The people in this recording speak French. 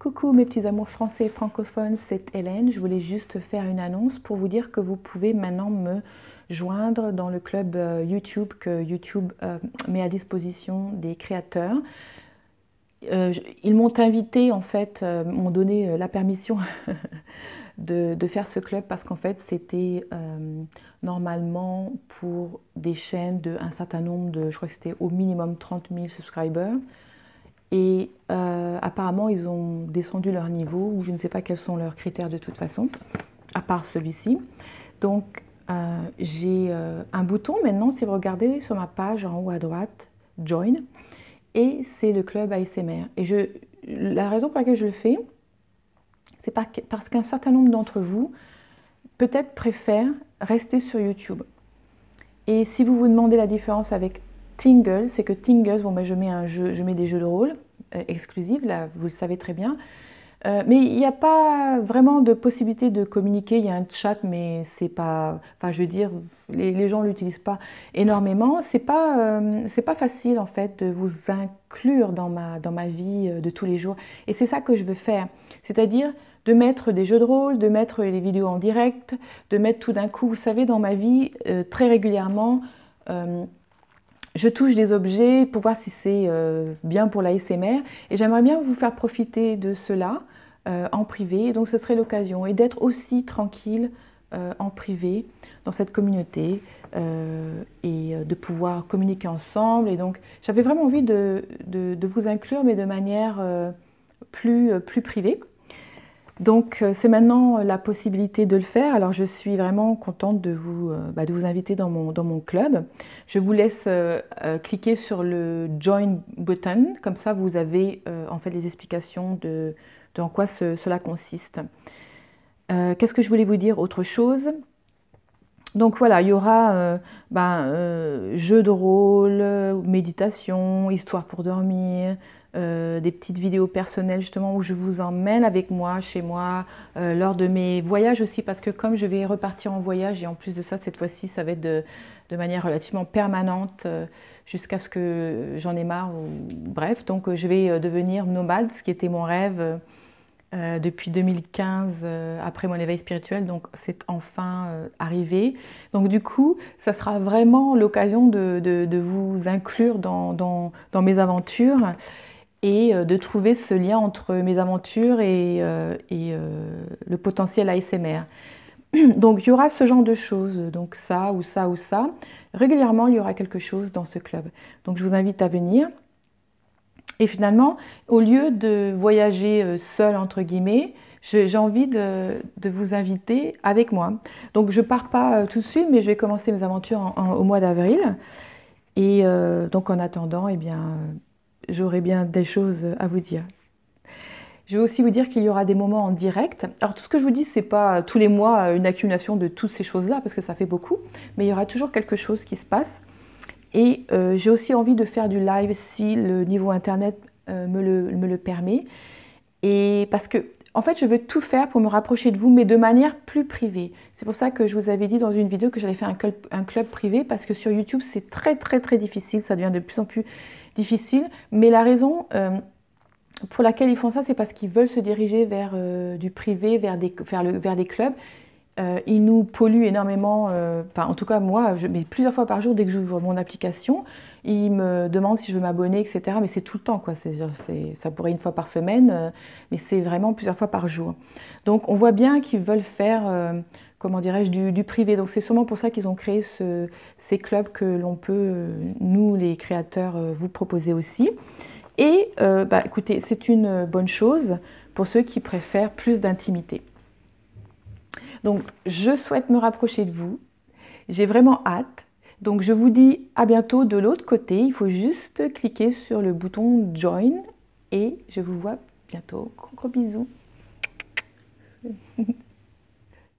Coucou mes petits amours français et francophones, c'est Hélène. Je voulais juste faire une annonce pour vous dire que vous pouvez maintenant me joindre dans le club YouTube que YouTube met à disposition des créateurs. Ils m'ont invité, en fait, m'ont donné la permission de faire ce club parce qu'en fait c'était normalement pour des chaînes d'un certain nombre de, je crois que c'était au minimum 30 000 subscribers. Et apparemment, ils ont descendu leur niveau, ou je ne sais pas quels sont leurs critères de toute façon, à part celui-ci. Donc, j'ai un bouton maintenant, si vous regardez sur ma page en haut à droite, Join, et c'est le club ASMR. Et la raison pour laquelle je le fais, c'est parce qu'un certain nombre d'entre vous, peut-être préfèrent rester sur YouTube. Et si vous vous demandez la différence avec Tingles, c'est que Tingles, bon, ben, je mets des jeux de rôle exclusifs, là vous le savez très bien, mais il n'y a pas vraiment de possibilité de communiquer. Il y a un chat, mais c'est pas, enfin je veux dire, les gens ne l'utilisent pas énormément. C'est pas facile en fait de vous inclure dans ma vie de tous les jours. Et c'est ça que je veux faire, c'est-à-dire de mettre des jeux de rôle, de mettre les vidéos en direct, de mettre tout d'un coup, vous savez, dans ma vie, très régulièrement, je touche des objets pour voir si c'est bien pour l'ASMR et j'aimerais bien vous faire profiter de cela en privé. Et donc ce serait l'occasion et d'être aussi tranquille en privé dans cette communauté et de pouvoir communiquer ensemble. Et donc j'avais vraiment envie de vous inclure, mais de manière plus privée. Donc c'est maintenant la possibilité de le faire. Alors je suis vraiment contente de vous inviter dans mon club. Je vous laisse cliquer sur le Join button, comme ça vous avez en fait les explications de en quoi cela consiste. Qu'est-ce que je voulais vous dire autre chose? Donc voilà, il y aura jeux de rôle, méditation, histoire pour dormir, des petites vidéos personnelles justement où je vous emmène avec moi, chez moi, lors de mes voyages aussi, parce que comme je vais repartir en voyage et en plus de ça, cette fois-ci, ça va être de manière relativement permanente jusqu'à ce que j'en ai marre, bref, donc je vais devenir nomade, ce qui était mon rêve depuis 2015, après mon éveil spirituel, donc c'est enfin arrivé. Donc du coup, ça sera vraiment l'occasion de vous inclure dans mes aventures et de trouver ce lien entre mes aventures et le potentiel ASMR. Donc il y aura ce genre de choses, donc ça ou ça ou ça. Régulièrement, il y aura quelque chose dans ce club. Donc je vous invite à venir. Et finalement, au lieu de voyager seul, entre guillemets, j'ai envie de vous inviter avec moi. Donc je ne pars pas tout de suite, mais je vais commencer mes aventures au mois d'avril. Et donc en attendant, eh bien, j'aurai bien des choses à vous dire. Je vais aussi vous dire qu'il y aura des moments en direct. Alors tout ce que je vous dis, ce n'est pas tous les mois une accumulation de toutes ces choses-là, parce que ça fait beaucoup, mais il y aura toujours quelque chose qui se passe. Et j'ai aussi envie de faire du live si le niveau internet me le permet. Et parce que, en fait, je veux tout faire pour me rapprocher de vous, mais de manière plus privée. C'est pour ça que je vous avais dit dans une vidéo que j'allais faire un club privé, parce que sur YouTube, c'est très difficile, ça devient de plus en plus difficile. Mais la raison pour laquelle ils font ça, c'est parce qu'ils veulent se diriger vers du privé, vers des clubs. Ils nous polluent énormément, en tout cas moi, mais plusieurs fois par jour dès que j'ouvre mon application, ils me demandent si je veux m'abonner, etc. Mais c'est tout le temps, quoi. Ça pourrait une fois par semaine, mais c'est vraiment plusieurs fois par jour. Donc on voit bien qu'ils veulent faire, comment dirais-je, du privé. Donc c'est sûrement pour ça qu'ils ont créé ces clubs que l'on peut, nous les créateurs, vous proposer aussi. Et écoutez, c'est une bonne chose pour ceux qui préfèrent plus d'intimité. Donc, je souhaite me rapprocher de vous. J'ai vraiment hâte. Donc, je vous dis à bientôt de l'autre côté. Il faut juste cliquer sur le bouton Join et je vous vois bientôt. Gros bisous.